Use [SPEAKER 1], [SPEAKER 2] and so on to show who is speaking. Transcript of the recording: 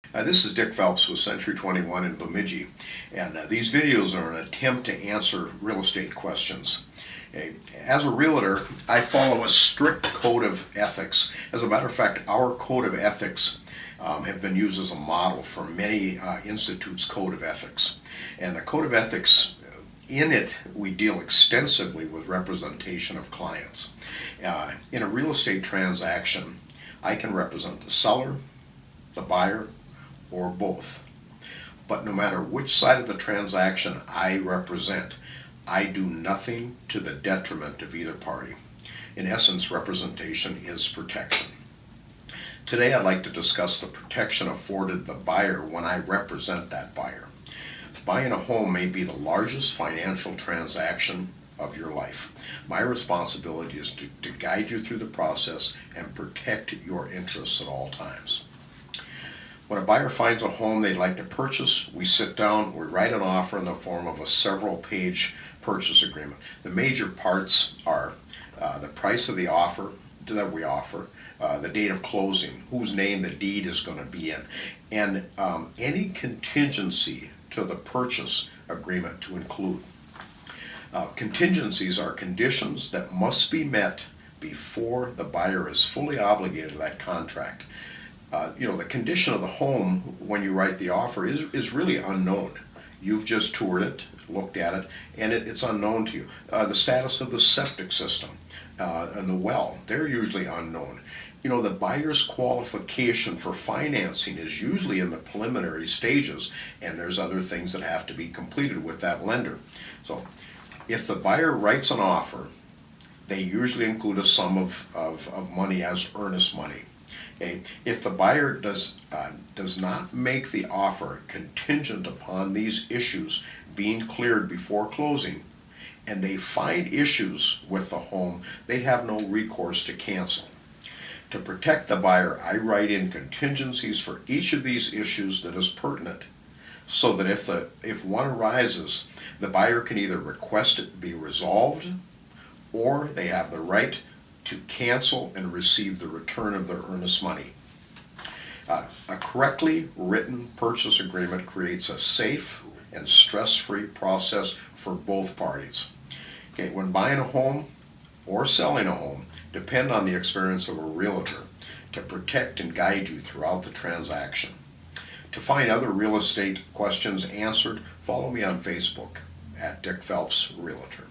[SPEAKER 1] This is Dick Phelps with Century 21 in Bemidji, and these videos are an attempt to answer real estate questions. As a realtor, I follow a strict code of ethics. As a matter of fact, our code of ethics have been used as a model for many institutes' code of ethics. And the code of ethics, in it, we deal extensively with representation of clients. In a real estate transaction, I can represent the seller, the buyer, or both. But no matter which side of the transaction I represent, I do nothing to the detriment of either party. In essence, representation is protection. Today I'd like to discuss the protection afforded the buyer when I represent that buyer. Buying a home may be the largest financial transaction of your life. My responsibility is to guide you through the process and protect your interests at all times. When a buyer finds a home they'd like to purchase, we sit down, we write an offer in the form of a several-page purchase agreement. The major parts are the price of the offer that we offer, the date of closing, whose name the deed is going to be in, and any contingency to the purchase agreement to include. Contingencies are conditions that must be met before the buyer is fully obligated to that contract. The condition of the home when you write the offer is really unknown. You've just toured it, looked at it, and it's unknown to you. The status of the septic system and the well, they're usually unknown. The buyer's qualification for financing is usually in the preliminary stages, and there's other things that have to be completed with that lender. So if the buyer writes an offer, they usually include a sum of money as earnest money. Okay. If the buyer does not make the offer contingent upon these issues being cleared before closing, and they find issues with the home, they have no recourse to cancel. To protect the buyer, I write in contingencies for each of these issues that is pertinent, so that if one arises, the buyer can either request it be resolved, or they have the right to cancel and receive the return of their earnest money. A correctly written purchase agreement creates a safe and stress-free process for both parties. Okay, when buying a home or selling a home, depend on the experience of a realtor to protect and guide you throughout the transaction. To find other real estate questions answered, follow me on Facebook at Dick Phelps Realtor.